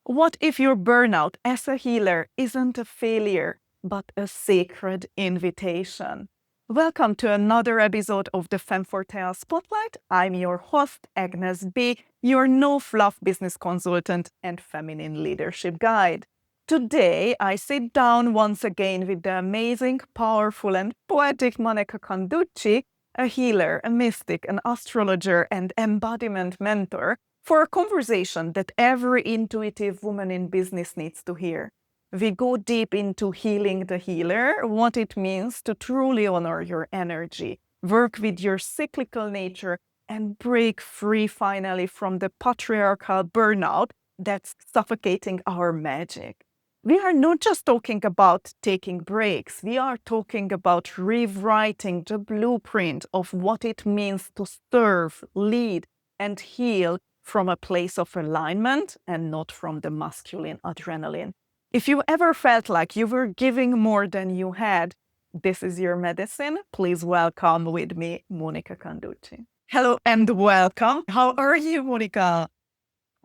What if your burnout as a healer isn't a failure, but a sacred invitation? Welcome to another episode of the FemmeFortea Spotlight. I'm your host, Agnes B., your no-fluff business consultant and feminine leadership guide. Today, I sit down once again with the amazing, powerful, and poetic Monica Canducci, a healer, a mystic, an astrologer, and embodiment mentor, for a conversation that every intuitive woman in business needs to hear. We go deep into healing the healer, what it means to truly honor your energy, work with your cyclical nature, and break free finally from the patriarchal burnout that's suffocating our magic. We are not just talking about taking breaks, we are talking about rewriting the blueprint of what it means to serve, lead, and heal from a place of alignment and not from the masculine adrenaline. If you ever felt like you were giving more than you had, this is your medicine. Please welcome with me, Monica Canducci. Hello and welcome. How are you, Monica?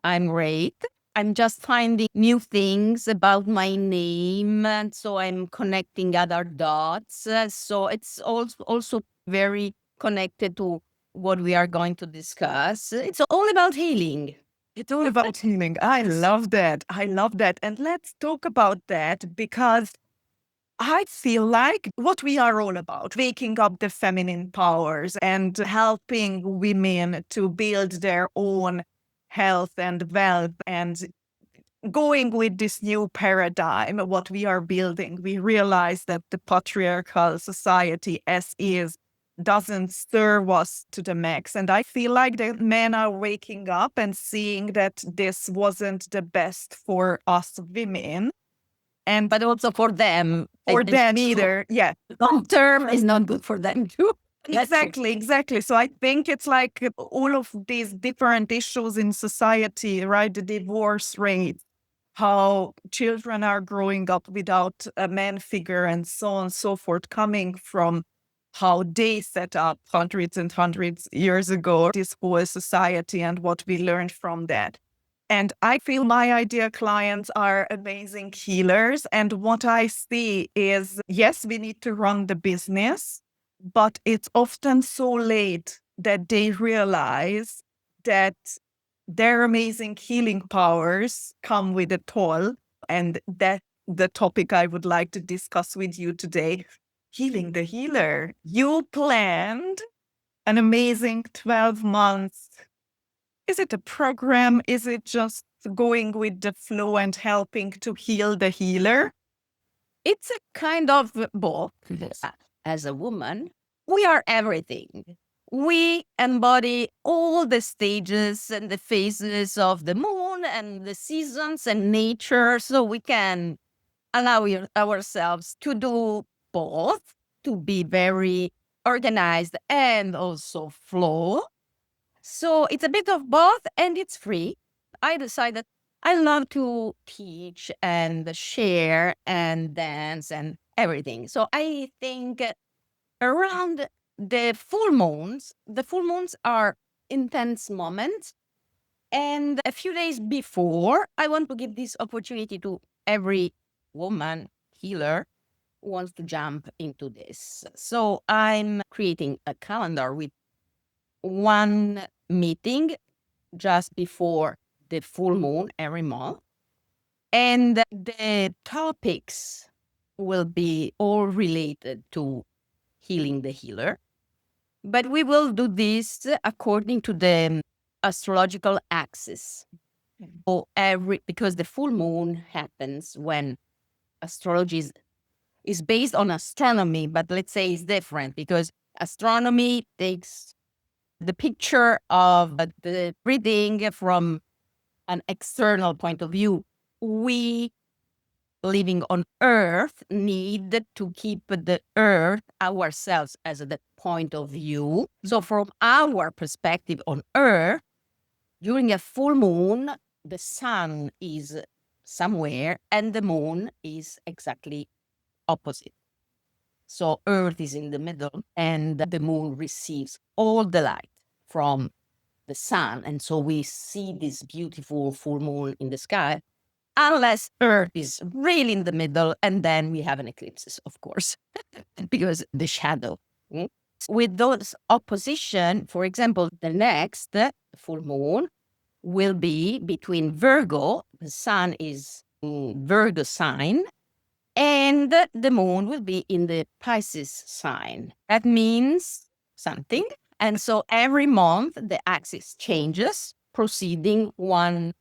I'm great. I'm just finding new things about my name, and so I'm connecting other dots. So it's also very connected to what we are going to discuss. It's all about healing. It's all about healing. I love that. I love that. And let's talk about that because I feel like what we are all about, waking up the feminine powers and helping women to build their own health and wealth and going with this new paradigm, what we are building. We realize that the patriarchal society as is doesn't serve us to the max. And I feel like the men are waking up and seeing that this wasn't the best for us women. And But also for them. for them either. Yeah. Long term is not good for them too. Exactly. So I think it's like all of these different issues in society, right? The divorce rate, how children are growing up without a man figure and so on and so forth, coming from how they set up hundreds and hundreds years ago, this whole society and what we learned from that. And I feel my ideal clients are amazing healers. And what I see is, yes, we need to run the business, but it's often so late that they realize that their amazing healing powers come with a toll. And that's the topic I would like to discuss with you today. Healing the healer. You planned an amazing 12 months. Is it a program? Is it just going with the flow and helping to heal the healer? It's a kind of both. As a woman, we are everything. We embody all the stages and the phases of the moon and the seasons and nature, so we can allow ourselves to do both, to be very organized and also flow. So it's a bit of both and it's free. I decided I love to teach and share and dance and everything. So I think around the full moons are intense moments. And a few days before, I want to give this opportunity to every woman healer who wants to jump into this. So I'm creating a calendar with one meeting just before the full moon every month. And the topics will be all related to healing the healer. But we will do this according to the astrological axis. So because the full moon happens when astrology is based on astronomy, but let's say it's different because astronomy takes the picture of the reading from an external point of view. We living on Earth need to keep the Earth ourselves as the point of view. So from our perspective on Earth, during a full moon, the sun is somewhere and the moon is exactly opposite. So Earth is in the middle and the moon receives all the light from the sun. And so we see this beautiful full moon in the sky. unless Earth is really in the middle, and then we have an eclipse, of course, because the shadow. With those opposition, for example, the next full moon will be between Virgo, the sun is in Virgo sign, and the moon will be in the Pisces sign. That means something. And so every month the axis changes, proceeding one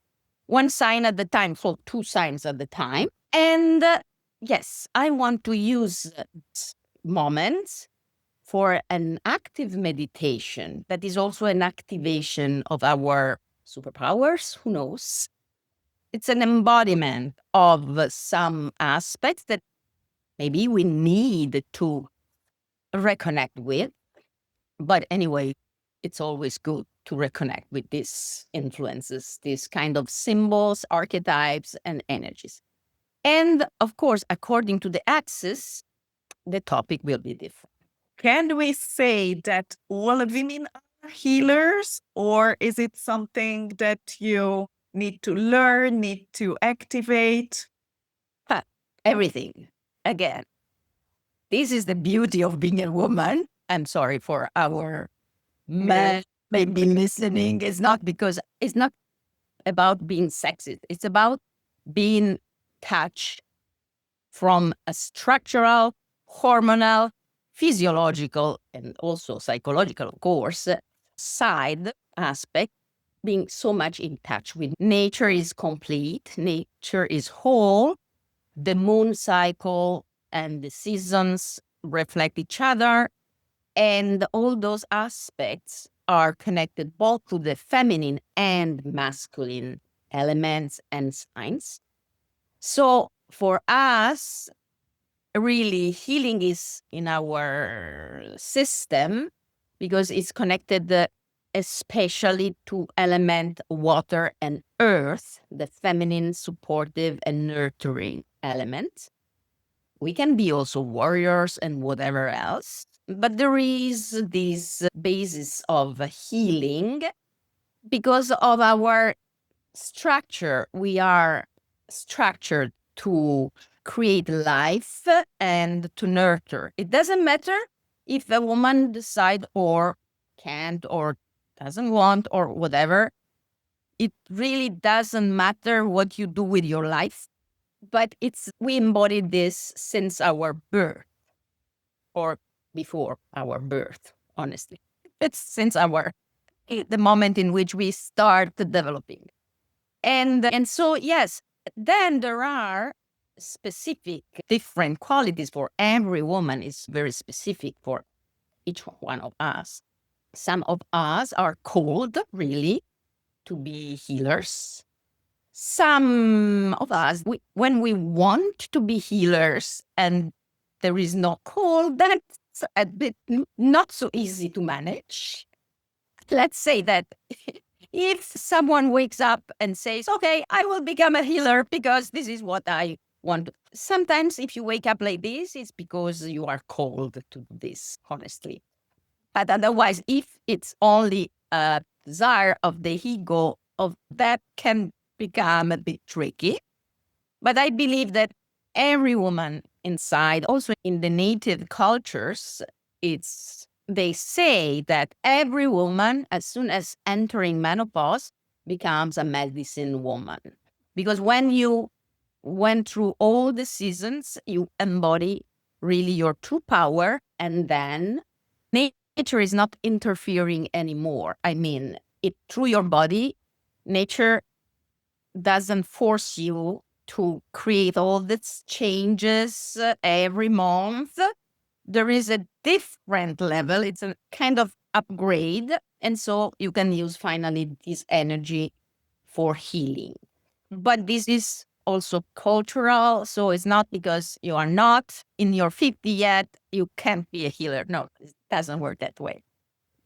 sign at the time, so 2 signs at the time. And yes, I want to use moments for an active meditation that is also an activation of our superpowers. Who knows? It's an embodiment of some aspects that maybe we need to reconnect with. But anyway, it's always good to reconnect with these influences, these kind of symbols, archetypes, and energies. And of course, according to the axis, the topic will be different. Can we say that all women are healers, or is it something that you need to learn, need to activate? Everything. Again, this is the beauty of being a woman. I'm sorry for our men maybe listening. It's not about being sexist. It's about being touched from a structural, hormonal, physiological, and also psychological, of course, side aspect, being so much in touch with nature is complete, nature is whole, the moon cycle and the seasons reflect each other, and all those aspects are connected both to the feminine and masculine elements and signs. So for us, really healing is in our system because it's connected especially to element water and earth, the feminine, supportive, and nurturing element. We can be also warriors and whatever else, but there is this basis of healing because of our structure. We are structured to create life and to nurture. It doesn't matter if a woman decide or can't or doesn't want or whatever. It really doesn't matter what you do with your life, but we embody this since our birth or before our birth, honestly. It's since the moment in which we start developing. And so, yes, then there are specific different qualities for every woman. Is very specific for each one of us. Some of us are called really to be healers. Some of us, when we want to be healers and there is no call, that's a bit not so easy to manage. Let's say that if someone wakes up and says, okay, I will become a healer because this is what I want. Sometimes if you wake up like this, it's because you are called to do this, honestly. But otherwise, if it's only a desire of the ego, of that can become a bit tricky. But I believe that every woman inside, also in the native cultures, they say that every woman, as soon as entering menopause, becomes a medicine woman. Because when you went through all the seasons, you embody really your true power, and then nature is not interfering anymore. I mean, through your body, nature doesn't force you to create all these changes every month. There is a different level. It's a kind of upgrade. And so you can use finally this energy for healing. But this is also cultural. So it's not because you are not in your 50 yet, you can't be a healer. No, it doesn't work that way.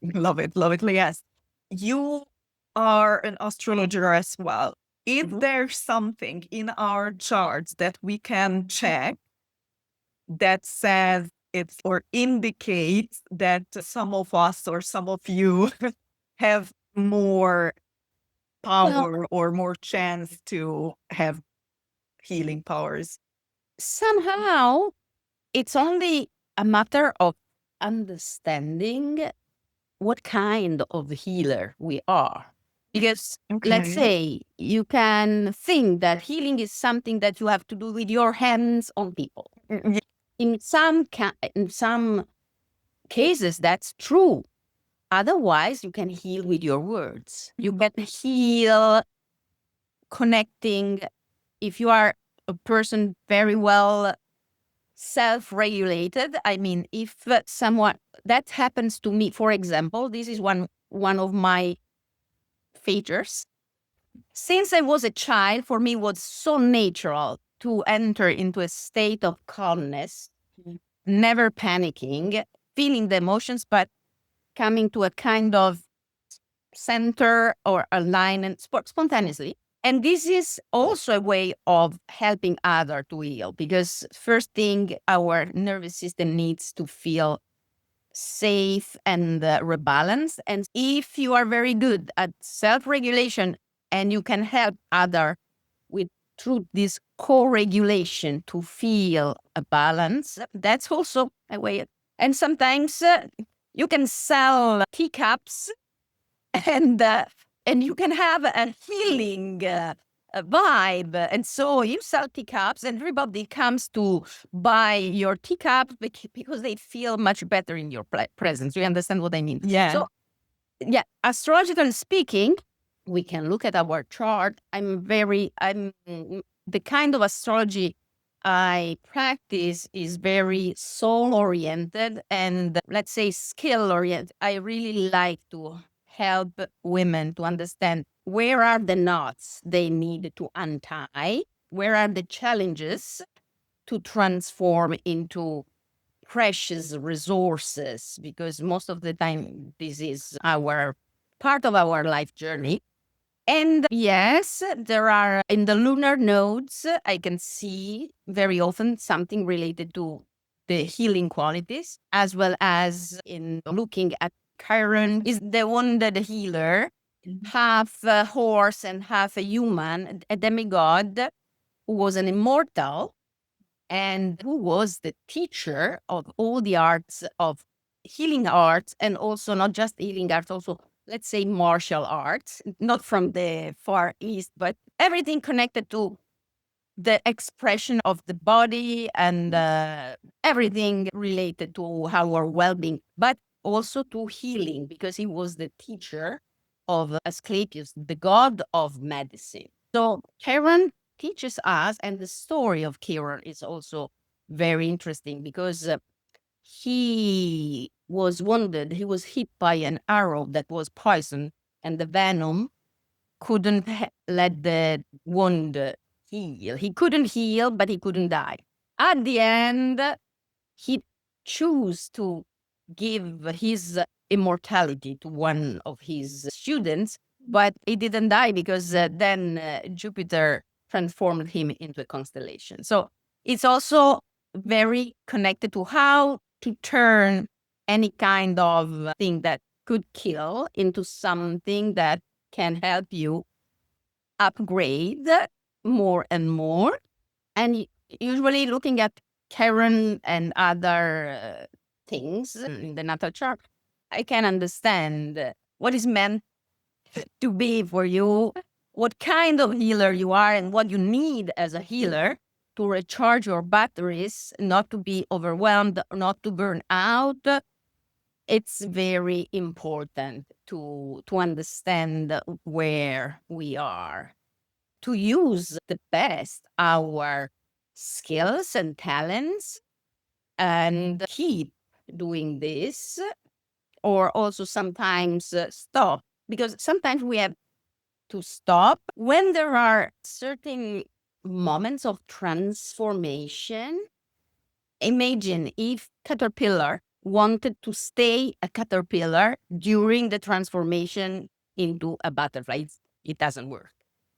Love it, yes. You are an astrologer as well. Is there something in our charts that we can check that says it's or indicates that some of us or some of you have more power or more chance to have healing powers? Somehow, it's only a matter of understanding what kind of healer we are. Because let's say you can think that healing is something that you have to do with your hands on people. In some cases, that's true. Otherwise, you can heal with your words. You can heal connecting. If you are a person very well self-regulated, I mean, if someone that happens to me, for example, this is one of my features. Since I was a child, for me, it was so natural to enter into a state of calmness, never panicking, feeling the emotions, but coming to a kind of center or alignment spontaneously. And this is also a way of helping others to heal, because first thing, our nervous system needs to feel safe and rebalanced. And if you are very good at self-regulation and you can help other with through this co-regulation to feel a balance, that's also a way. And sometimes you can sell teacups and you can have a healing a vibe. And so you sell teacups and everybody comes to buy your teacups because they feel much better in your presence. You understand what I mean? Yeah. So, yeah, astrologically speaking, we can look at our chart. I'm the kind of astrology I practice is very soul oriented and, let's say, skill oriented. I really like to help women to understand where are the knots they need to untie, where are the challenges to transform into precious resources, because most of the time this is our part of our life journey. And yes, there are in the lunar nodes, I can see very often something related to the healing qualities, as well as in looking at Chiron is the wounded healer, half a horse and half a human, a demigod who was an immortal and who was the teacher of all the arts of healing arts, and also not just healing arts, also, let's say, martial arts, not from the Far East, but everything connected to the expression of the body and everything related to our well-being, but also to healing, because he was the teacher of Asclepius, the god of medicine. So Chiron teaches us, and the story of Chiron is also very interesting, because he was wounded. He was hit by an arrow that was poison, and the venom couldn't let the wound heal. He couldn't heal, but he couldn't die. At the end, he chose to give his immortality to one of his students, but he didn't die because then Jupiter transformed him into a constellation. So it's also very connected to how to turn any kind of thing that could kill into something that can help you upgrade more and more. And usually looking at Chiron and other things in the natal chart, I can understand what is meant to be for you, what kind of healer you are, and what you need as a healer to recharge your batteries, not to be overwhelmed, not to burn out. It's very important to understand where we are, to use the best our skills and talents, and keep doing this, or also sometimes stop, because sometimes we have to stop when there are certain moments of transformation. Imagine if caterpillar wanted to stay a caterpillar during the transformation into a butterfly. It doesn't work.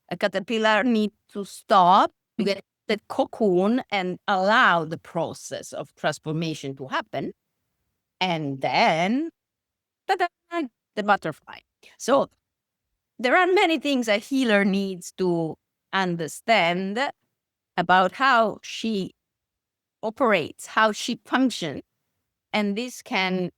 A caterpillar needs to stop, get the cocoon, and allow the process of transformation to happen. And then, ta-da, the butterfly. So there are many things a healer needs to understand about how she operates, how she functions. And this can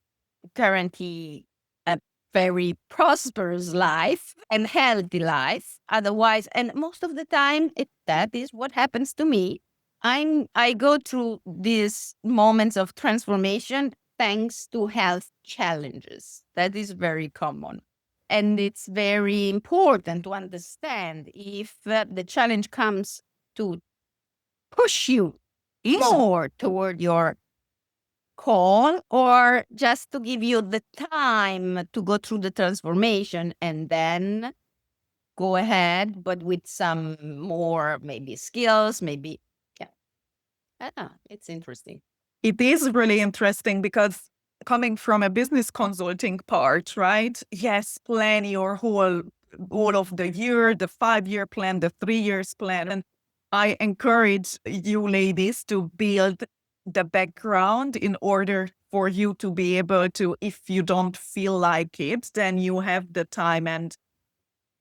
guarantee a very prosperous life and healthy life. Otherwise, and most of the time, that is what happens to me. I go through these moments of transformation thanks to health challenges. That is very common. And it's very important to understand if the challenge comes to push you more toward your call or just to give you the time to go through the transformation and then go ahead, but with some more maybe skills, maybe. Yeah. It's interesting. It is really interesting because coming from a business consulting part, right? Yes, plan your whole of the year, the 5-year plan, the 3 years plan. And I encourage you ladies to build the background in order for you to be able to, if you don't feel like it, then you have the time and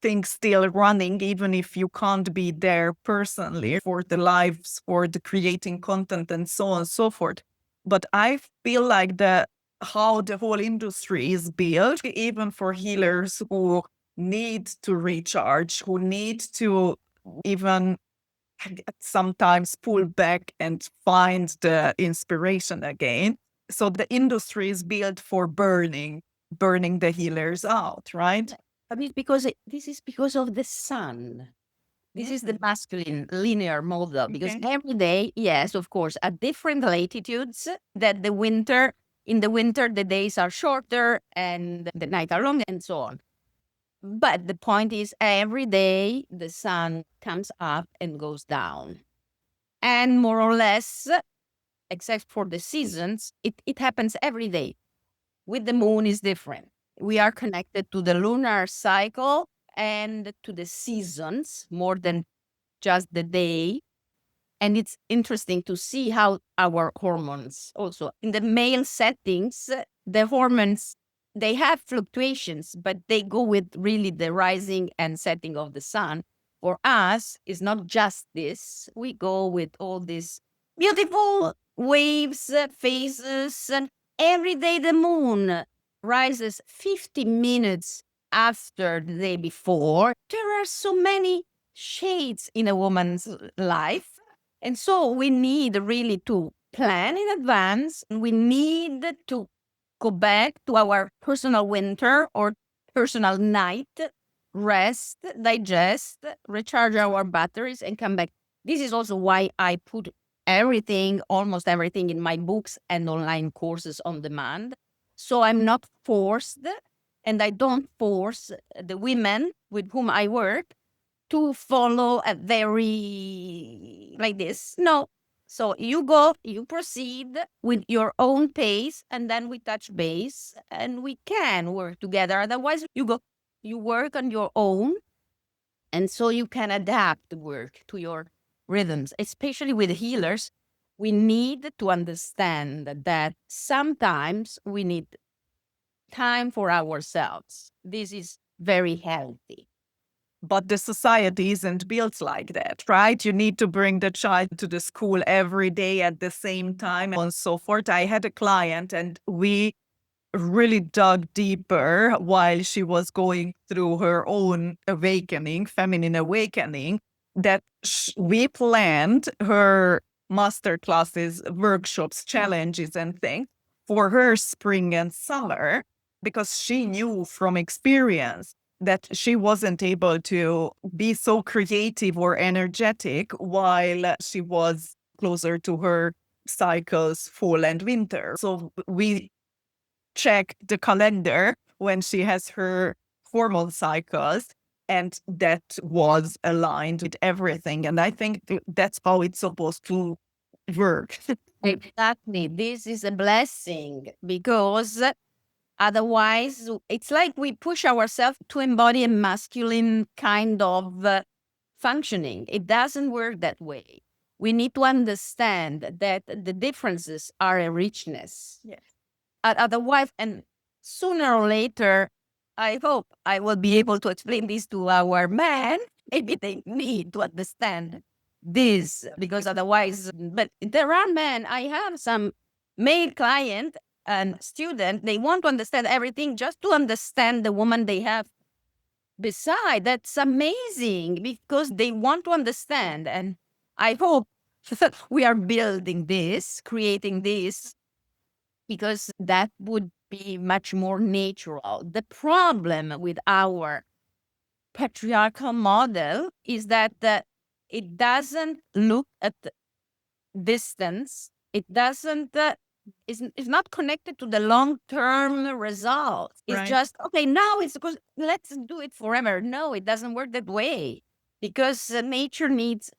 things still running, even if you can't be there personally for the lives, for the creating content and so on and so forth. But I feel like how the whole industry is built, even for healers who need to recharge, who need to even sometimes pull back and find the inspiration again. So the industry is built for burning the healers out, right? But it's because this is because of the sun. This is the masculine linear model because Okay. every day, yes, of course, at different latitudes, that in the winter, the days are shorter and the night are longer and so on. But the point is, every day the sun comes up and goes down. And more or less, except for the seasons, it happens every day. With the moon is different. We are connected to the lunar cycle and to the seasons more than just the day. And it's interesting to see how our hormones also in the male settings, the hormones, they have fluctuations, but they go with really the rising and setting of the sun. For us, it's not just this. We go with all these beautiful waves, phases, and every day the moon rises 50 minutes after the day before. There are so many shades in a woman's life. And so we need really to plan in advance. We need to go back to our personal winter or personal night, rest, digest, recharge our batteries, and come back. This is also why I put everything, almost everything, in my books and online courses on demand. So I'm not forced, and I don't force the women with whom I work to follow a very like this. No. So you go, you proceed with your own pace, and then we touch base and we can work together. Otherwise, you work on your own. And so you can adapt the work to your rhythms, especially with healers. We need to understand that sometimes we need time for ourselves. This is very healthy. But the society isn't built like that, right? You need to bring the child to the school every day at the same time and so forth. I had a client and we really dug deeper while she was going through her own awakening, feminine awakening, that we planned her master classes, workshops, challenges, and things for her spring and summer because she knew from experience that she wasn't able to be so creative or energetic while she was closer to her cycles, fall and winter. So we check the calendar when she has her hormone cycles, and that was aligned with everything. And I think that's how it's supposed to work. Exactly. This is a blessing because otherwise it's like we push ourselves to embody a masculine kind of functioning. It doesn't work that way. We need to understand that the differences are a richness. Yes. Otherwise, and sooner or later, I hope I will be able to explain this to our men. Maybe they need to understand this, because otherwise, but there are men. I have some male client and student, they want to understand everything just to understand the woman they have beside. That's amazing because they want to understand. And I hope we are building this, creating this, because that would be much more natural. The problem with our patriarchal model is that it doesn't look at distance. It doesn't is not connected to the long-term results. It's Right. just okay. Now it's because let's do it forever. No, it doesn't work that way because nature needs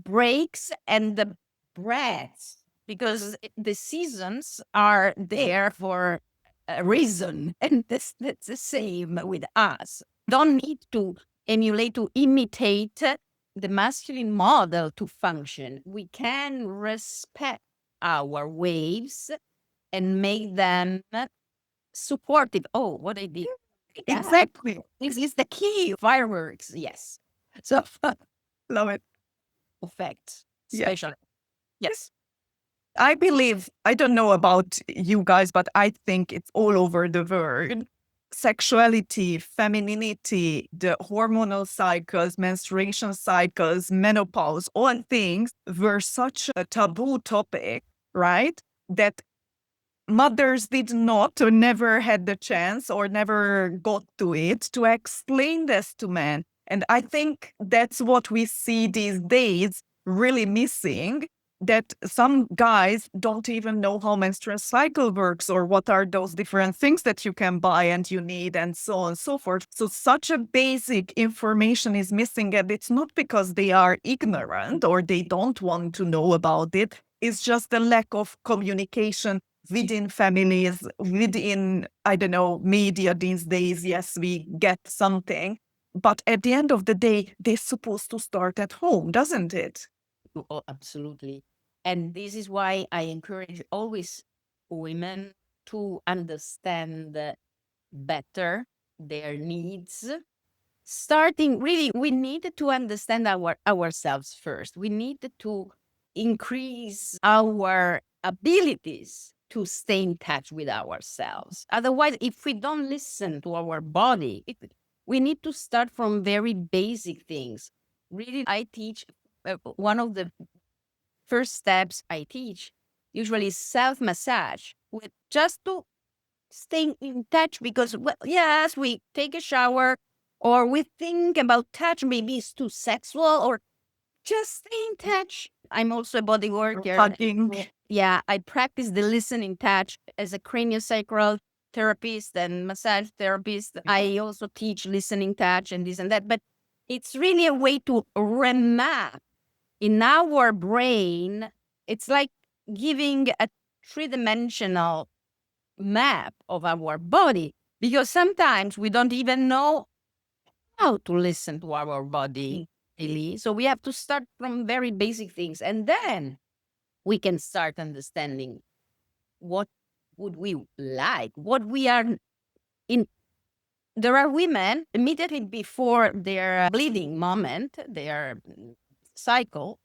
breaks and the breaths, because the seasons are there for a reason, and that's the same with us. Don't need to emulate, to imitate the masculine model to function. We can respect our waves and make them supportive. Oh, what I did. Exactly. This is the key. Fireworks. Yes. So Love it. effect. Yeah. Special. Yes. I believe, I don't know about you guys, but I think it's all over the world. Sexuality, femininity, the hormonal cycles, menstruation cycles, menopause, all things were such a taboo topic, right? That mothers did not or never had the chance or never got to it to explain this to men. And I think that's what we see these days really missing, that some guys don't even know how menstrual cycle works or what are those different things that you can buy and you need and so on and so forth. So such a basic information is missing, and it's not because they are ignorant or they don't want to know about it. It's just the lack of communication within families, within, I don't know, media these days. Yes, we get something. But at the end of the day, they're supposed to start at home, doesn't it? Oh, absolutely. And this is why I encourage always women to understand better their needs. Starting really, we need to understand ourselves first. We need to increase our abilities to stay in touch with ourselves. Otherwise, if we don't listen to our body, we need to start from very basic things. Really, I teach one of the first steps I teach usually is self massage, with just to stay in touch, because well, yes, we take a shower or we think about touch, maybe it's too sexual, or just stay in touch. I'm also a body worker. Hugging. Yeah, I practice the listening touch as a craniosacral therapist and massage therapist. I also teach listening touch and this and that. But it's really a way to remap in our brain. It's like giving a three-dimensional map of our body, because sometimes we don't even know how to listen to our body really. So we have to start from very basic things, and then we can start understanding what would we like, what we are in. There are women immediately before their bleeding moment, their cycle,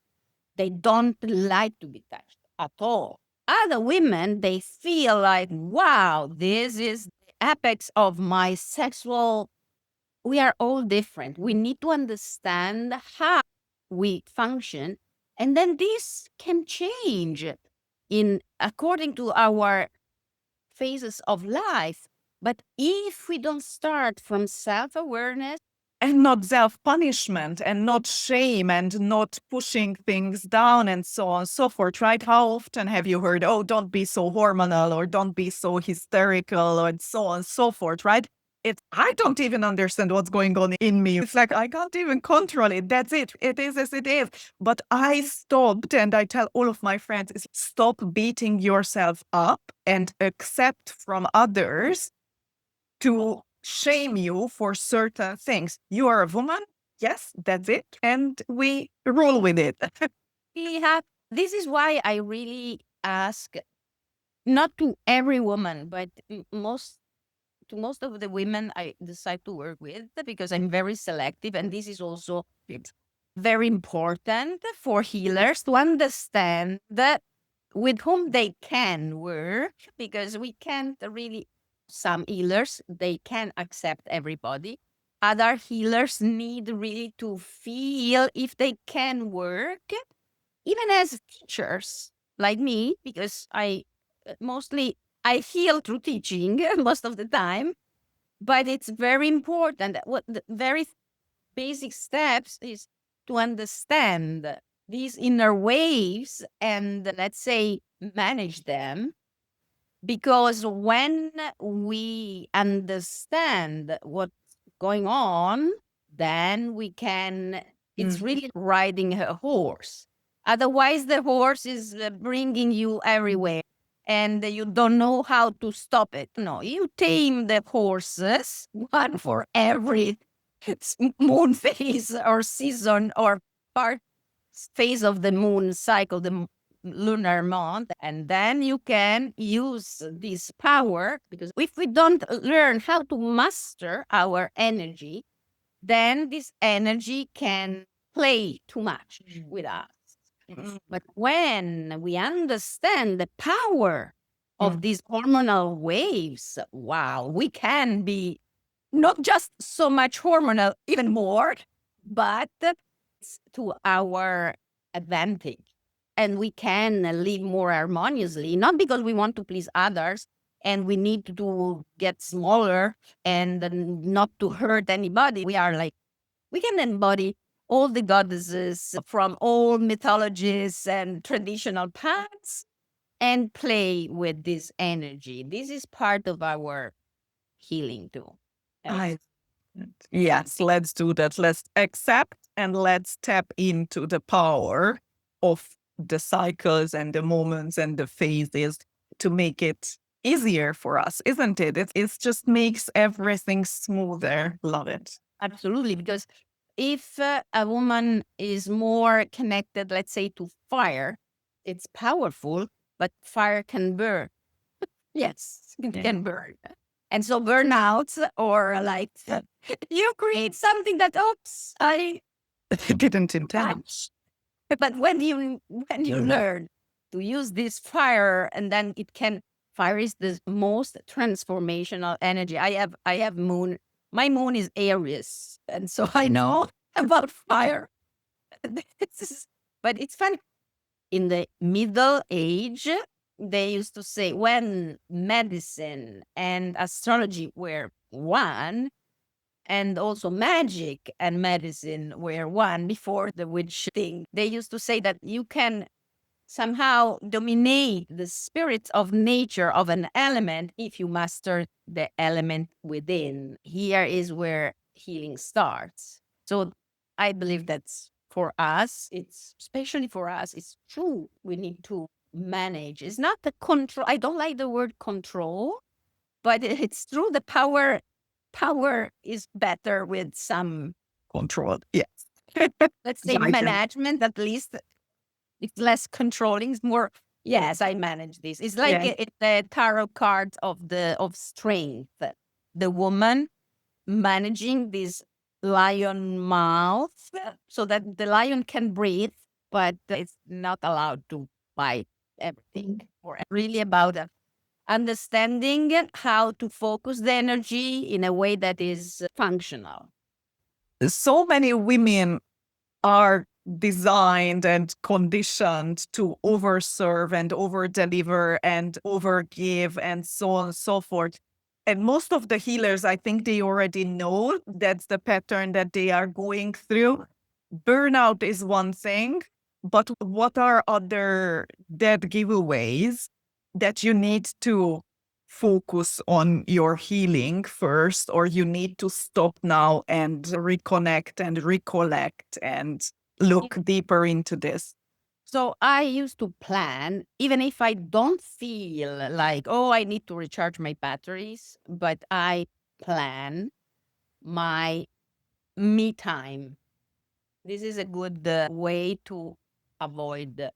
they don't like to be touched at all. Other women, they feel like, wow, this is the apex of my sexual. We are all different. We need to understand how we function. And then this can change in according to our phases of life. But if we don't start from self-awareness, And not self-punishment and not shame and not pushing things down and so on and so forth, right? How often have you heard, oh, don't be so hormonal or don't be so hysterical and so on and so forth, right? I don't even understand what's going on in me. It's like, I can't even control it. That's it. It is as it is. But I stopped, and I tell all of my friends, is stop beating yourself up and accept from others to shame you for certain things. You are a woman. Yes, that's it. And we roll with it. we have, this is why I really ask, not to every woman, but most of the women I decide to work with, because I'm very selective, and this is also very important for healers to understand that with whom they can work, because we can't really, some healers, they can accept everybody. Other healers need really to feel if they can work, even as teachers like me, because I mostly I heal through teaching most of the time. But it's very important that what the very basic steps is to understand these inner waves and, let's say, manage them. Because when we understand what's going on, then we can, it's really riding a horse. Otherwise, the horse is bringing you everywhere and you don't know how to stop it. No, you tame the horses, one for every moon phase or season or part phase of the moon cycle, the lunar month, and then you can use this power. Because if we don't learn how to master our energy, then this energy can play too much with us. But when we understand the power of these hormonal waves, wow, we can be not just so much hormonal, even more, but it's to our advantage. And we can live more harmoniously, not because we want to please others and we need to get smaller and not to hurt anybody. We are like, we can embody all the goddesses from all mythologies and traditional paths and play with this energy. This is part of our healing too. Yes, let's do that. Let's accept and let's tap into the power of the cycles and the moments and the phases to make it easier for us, isn't it? It just makes everything smoother. Love it. Absolutely. Because if a woman is more connected, let's say, to fire, it's powerful, but fire can burn. Yes, it can burn. And so burnouts or like you create something that, oops, I didn't intend. But when you learn to use this fire, and then it can, fire is the most transformational energy. I have moon. My moon is Aries, and so I know about fire. But it's fun. In the Middle Age, they used to say when medicine and astrology were one, and also magic and medicine were one before the witch thing. They used to say that you can somehow dominate the spirit of nature of an element if you master the element within. Here is where healing starts. So I believe that's for us, it's especially for us, it's true. We need to manage. It's not the control. I don't like the word control, but it's true. The power is better with some Control. Yes. let's say management, at least. It's less controlling. It's more, yes, I manage this. It's like it's the tarot card of strength. The woman managing this lion mouth so that the lion can breathe, but it's not allowed to bite everything. Or really about understanding how to focus the energy in a way that is functional. So many women are designed and conditioned to overserve and overdeliver and overgive and so on and so forth. And most of the healers, I think they already know that's the pattern that they are going through. Burnout is one thing, but what are other dead giveaways that you need to focus on your healing first, or you need to stop now and reconnect and recollect and look deeper into this? So I used to plan, even if I don't feel like, oh, I need to recharge my batteries, but I plan my me time. This is a good way to avoid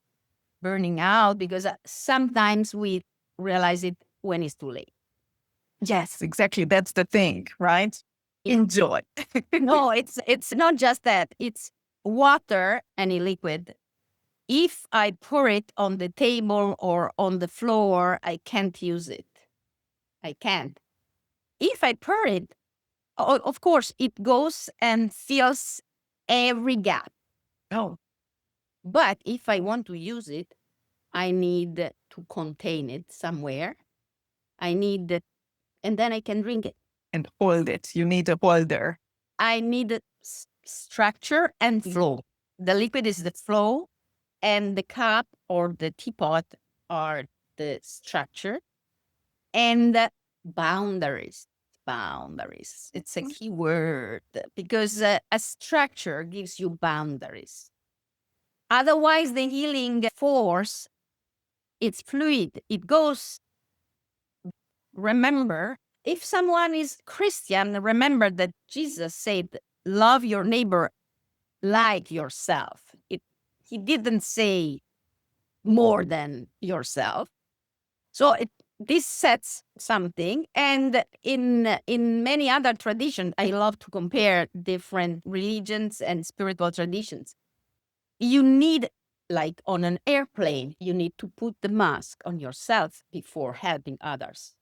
burning out, because sometimes we realize it when it's too late. Yes, exactly. That's the thing, right? Enjoy. No, it's not just that. It's water, any liquid, if I pour it on the table or on the floor, I can't use it. I can't. If I pour it, of course, it goes and fills every gap. Oh. But if I want to use it, I need to contain it somewhere. And then I can drink it. And hold it. You need a holder. I need structure and flow. The liquid is the flow, and the cup or the teapot are the structure. And boundaries. Boundaries. It's a key word because a structure gives you boundaries. Otherwise, the healing force, it's fluid. It goes. Remember, if someone is Christian, remember that Jesus said, love your neighbor like yourself. He didn't say more than yourself. So this sets something. And in many other traditions, I love to compare different religions and spiritual traditions. You need, like on an airplane, you need to put the mask on yourself before helping others.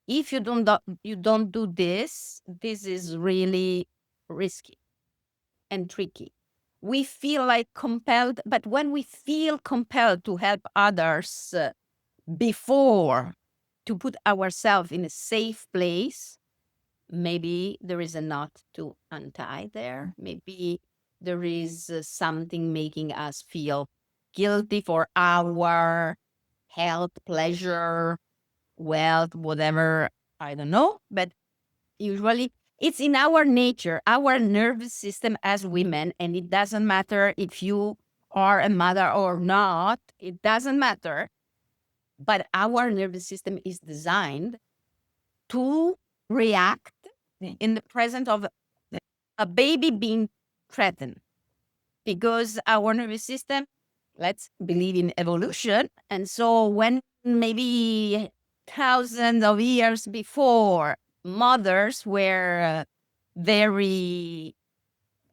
If you don't do this, this is really risky and tricky. We feel like compelled, but when we feel compelled to help others before to put ourselves in a safe place, maybe there is a knot to untie there. Maybe there is something making us feel guilty for our health, pleasure, wealth, whatever. I don't know. But usually it's in our nature, our nervous system as women, and it doesn't matter if you are a mother or not, it doesn't matter. But our nervous system is designed to react in the presence of a baby being threatened. Because our nervous system, let's believe in evolution. And so when maybe thousands of years before, mothers were very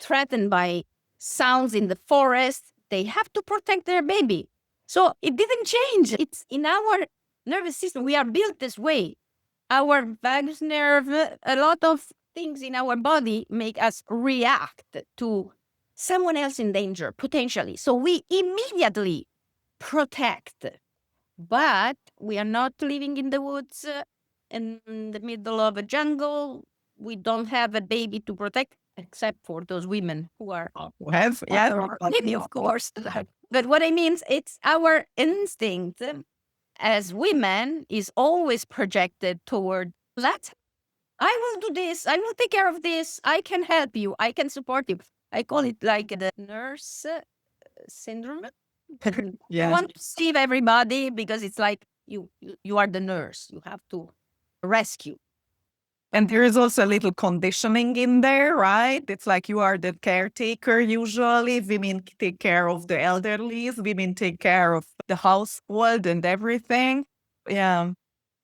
threatened by sounds in the forest, they have to protect their baby. So it didn't change. It's in our nervous system. We are built this way. Our vagus nerve, a lot of things in our body make us react to someone else in danger, potentially. So we immediately protect. But we are not living in the woods in the middle of a jungle. We don't have a baby to protect, except for those women who are maybe, of course. But what I mean is, it's our instinct as women is always projected toward that. I will do this. I will take care of this. I can help you. I can support you. I call it like the nurse syndrome. You want to save everybody because it's like you are the nurse. You have to rescue. And there is also a little conditioning in there, right? It's like you are the caretaker usually. Women take care of the elderly. Women take care of the household and everything. Yeah.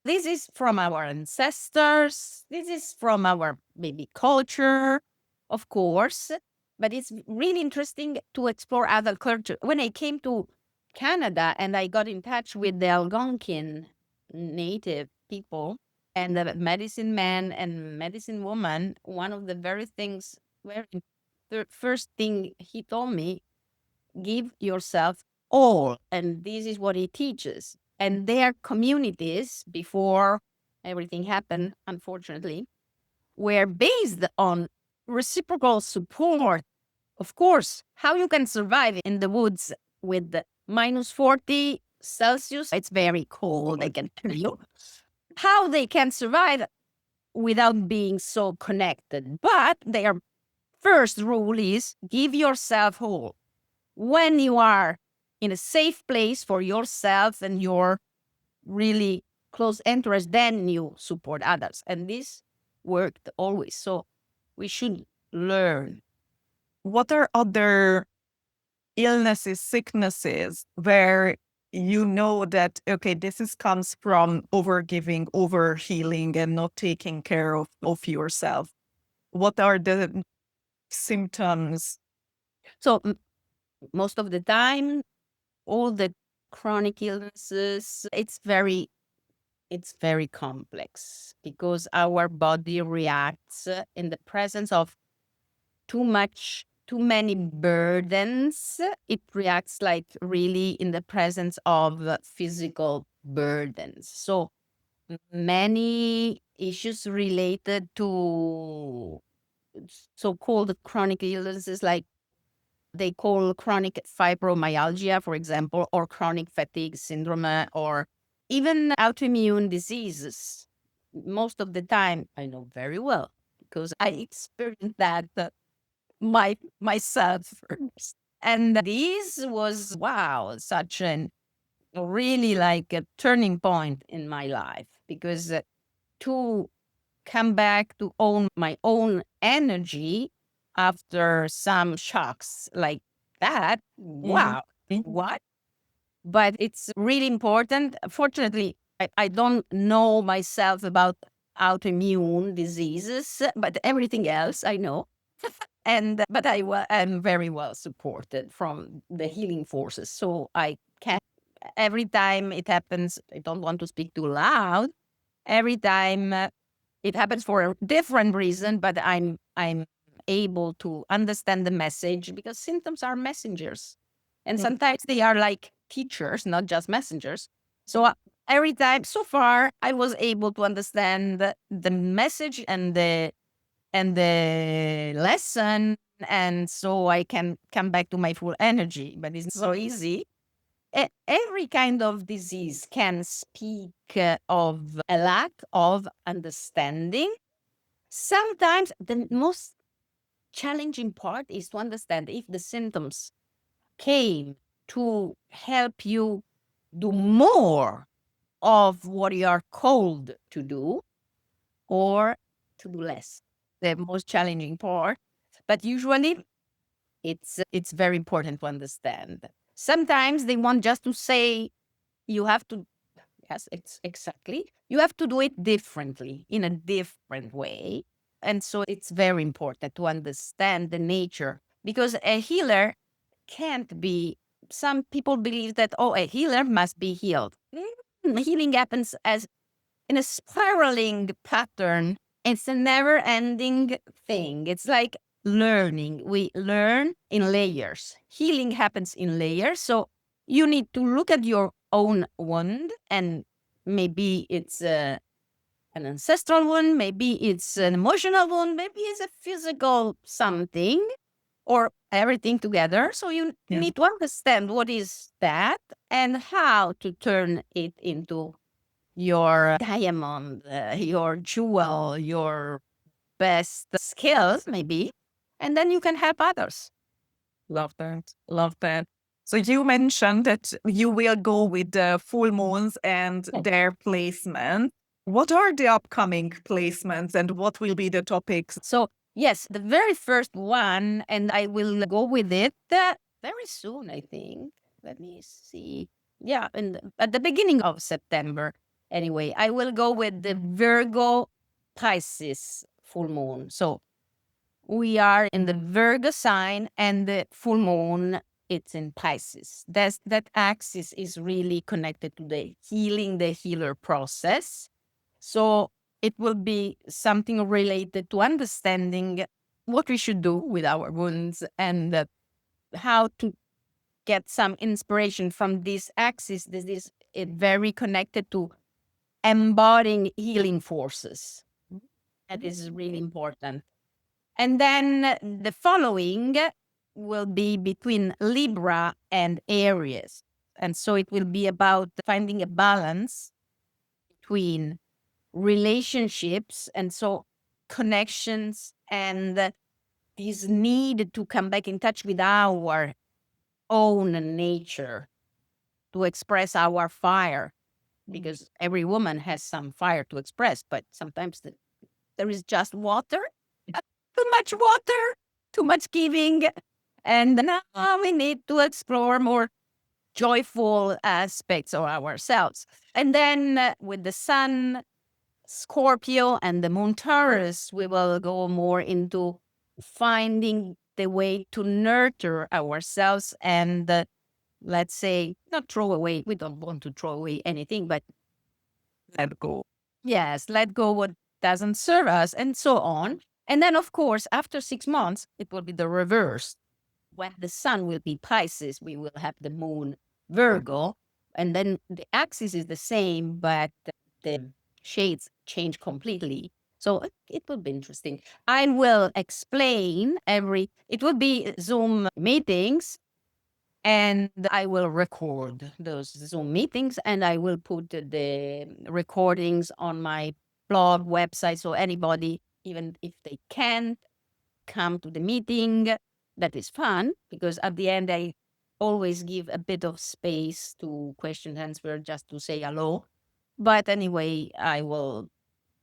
This is from our ancestors. This is from our maybe culture, of course. But it's really interesting to explore other culture. When I came to Canada and I got in touch with the Algonquin native people and the medicine man and medicine woman, one of the the first thing he told me, give yourself all. And this is what he teaches. And their communities, before everything happened, unfortunately, were based on reciprocal support. Of course, how you can survive in the woods with minus 40 Celsius, it's very cold, I can tell you. How they can survive without being so connected. But their first rule is give yourself whole. When you are in a safe place for yourself and your really close interest, then you support others. And this worked always. So we should learn. What are other illnesses, sicknesses where you know that, okay, comes from overgiving, overhealing, and not taking care of yourself? What are the symptoms? So most of the time, all the chronic illnesses, it's very complex because our body reacts in the presence of too many burdens. It reacts like really in the presence of physical burdens. So many issues related to so-called chronic illnesses, like they call chronic fibromyalgia, for example, or chronic fatigue syndrome, or even autoimmune diseases. Most of the time, I know very well because I experienced that myself first. And this was, wow, such an really like a turning point in my life because to come back to own my own energy after some shocks like that, wow, what? But it's really important. Fortunately, I don't know myself about autoimmune diseases, but everything else I know. And but am very well supported from the healing forces. So I can, every time it happens, I don't want to speak too loud. Every time it happens for a different reason, but I'm able to understand the message because symptoms are messengers, and sometimes they are like teachers, not just messengers. So every time so far, I was able to understand the message and the lesson, and so I can come back to my full energy. But it's not so easy. Every kind of disease can speak of a lack of understanding. Sometimes the most challenging part is to understand if the symptoms came to help you do more of what you are called to do or to do less. The most challenging part. But usually it's very important to understand. Sometimes they want just to say you have to, yes, it's exactly. You have to do it differently in a different way. And so it's very important to understand the nature because a healer can't be, some people believe that, oh, a healer must be healed. Healing happens as in a spiraling pattern. It's a never ending thing. It's like learning. We learn in layers. Healing happens in layers. So you need to look at your own wound, and maybe it's an ancestral wound, maybe it's an emotional wound, maybe it's a physical something, or everything together. So you need to understand what is that and how to turn it into your diamond, your jewel, your best skills, maybe, and then you can help others. Love that. Love that. So you mentioned that you will go with the full moons and their placement. What are the upcoming placements and what will be the topics? So, yes, the very first one, and I will go with it very soon, I think. Let me see. Yeah, at the beginning of September. Anyway, I will go with the Virgo Pisces full moon. So we are in the Virgo sign and the full moon, it's in Pisces. That axis is really connected to the healing, the healer process. So it will be something related to understanding what we should do with our wounds and how to get some inspiration from this axis. This is it very connected to embodying healing forces. That is really important. And then the following will be between Libra and Aries. And so it will be about finding a balance between relationships and so connections and this need to come back in touch with our own nature to express our fire, because every woman has some fire to express, but sometimes there is just water, too much water, too much giving. And now we need to explore more joyful aspects of ourselves. And then with the sun, Scorpio, and the moon Taurus, we will go more into finding the way to nurture ourselves and let's say, not throw away. We don't want to throw away anything, but Let go. yes, let go what doesn't serve us and so on. And then, of course, after 6 months, it will be the reverse. When the sun will be Pisces, we will have the moon Virgo. And then the axis is the same, but the shades change completely. So it will be interesting. I will explain it will be Zoom meetings, and I will record those Zoom meetings and I will put the recordings on my blog website. So anybody, even if they can't come to the meeting, that is fun, because at the end, I always give a bit of space to question and answer just to say hello. But anyway, I will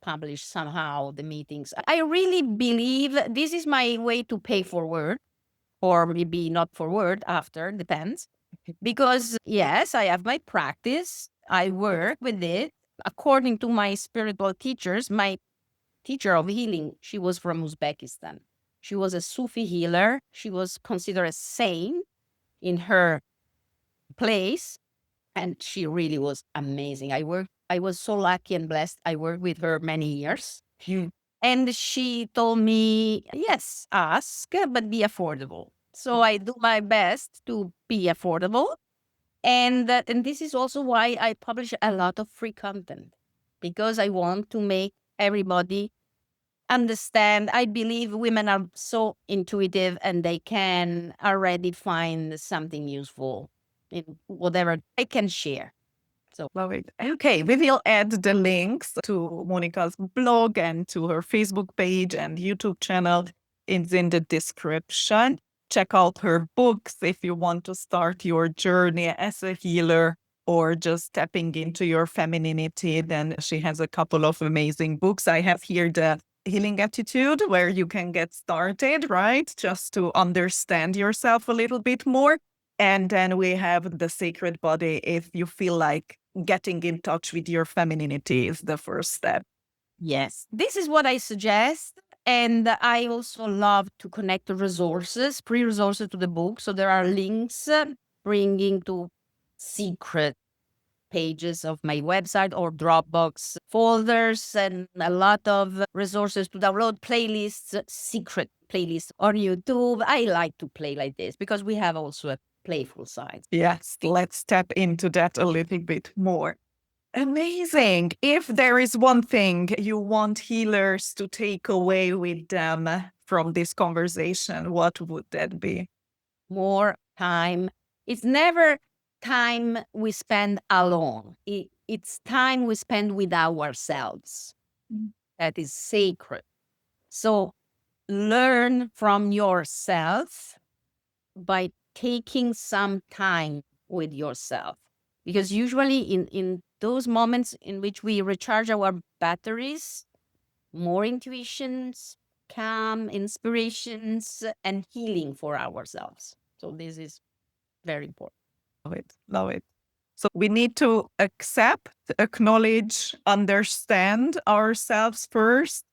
publish somehow the meetings. I really believe this is my way to pay forward, or maybe not forward after, depends. Because yes, I have my practice, I work with it. According to my spiritual teachers, my teacher of healing, she was from Uzbekistan. She was a Sufi healer. She was considered a saint in her place. And she really was amazing. I was so lucky and blessed. I worked with her many years. And she told me, yes, ask, but be affordable. So I do my best to be affordable. And this is also why I publish a lot of free content, because I want to make everybody understand. I believe women are so intuitive and they can already find something useful in whatever I can share. So Love it. Okay, we will add the links to Monica's blog and to her Facebook page and YouTube channel. It's in the description. Check out her books if you want to start your journey as a healer or just stepping into your femininity. Then she has a couple of amazing books. I have here the Healing Attitude, where you can get started, right? Just to understand yourself a little bit more. And then we have the Sacred Body if you feel like getting in touch with your femininity is the first step. yes, this is what I suggest. And I also love to connect the resources, free resources to the book. So there are links bringing to secret pages of my website or Dropbox folders, and a lot of resources to download, playlists, secret playlists on YouTube. I like to play like this because we have also a playful side. Yes, let's tap into that a little bit more. Amazing. If there is one thing you want healers to take away with them from this conversation, what would that be? More time. It's never time we spend alone. It's time we spend with ourselves. That is sacred. So learn from yourself by taking some time with yourself. Because usually in those moments in which we recharge our batteries, more intuitions, calm, inspirations, and healing for ourselves. So this is very important. Love it. Love it. So we need to accept, acknowledge, understand ourselves first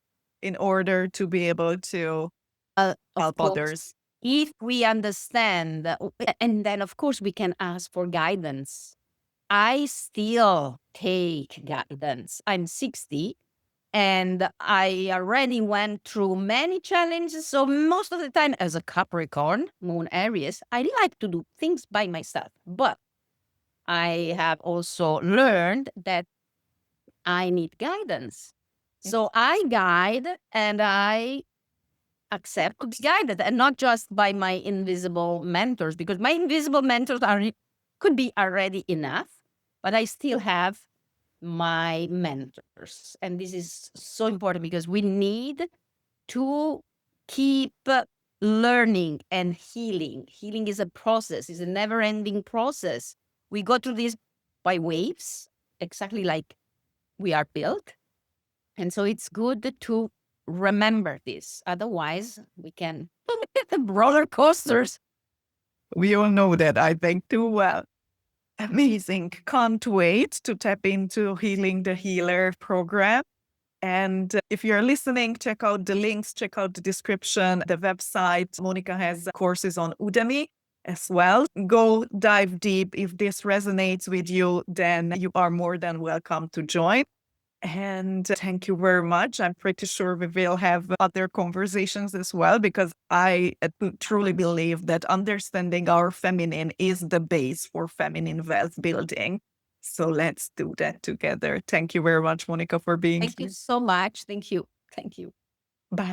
in order to be able to Of help course, others. if we understand, and then of course we can ask for guidance. I still take guidance. I'm 60 and I already went through many challenges. So most of the time, as a Capricorn, Moon Aries, I like to do things by myself. But I have also learned that I need guidance. So I guide and I accept to be guided, and not just by my invisible mentors, because my invisible mentors could be already enough, but I still have my mentors. And this is so important because we need to keep learning and healing. Healing is a process, it's a never ending process. We go through this by waves, exactly like we are built. And so it's good to remember this. Otherwise, we can roller coasters. We all know that, I think, too well. Amazing. Can't wait to tap into Healing the Healer program. And if you're listening, check out the links, check out the description, the website. Monica has courses on Udemy as well. Go dive deep. If this resonates with you, then you are more than welcome to join. And thank you very much. I'm pretty sure we will have other conversations as well, because I truly believe that understanding our feminine is the base for feminine wealth building. So let's do that together. Thank you very much, Monica, for being Thank you so much. Thank you. Thank you. Bye.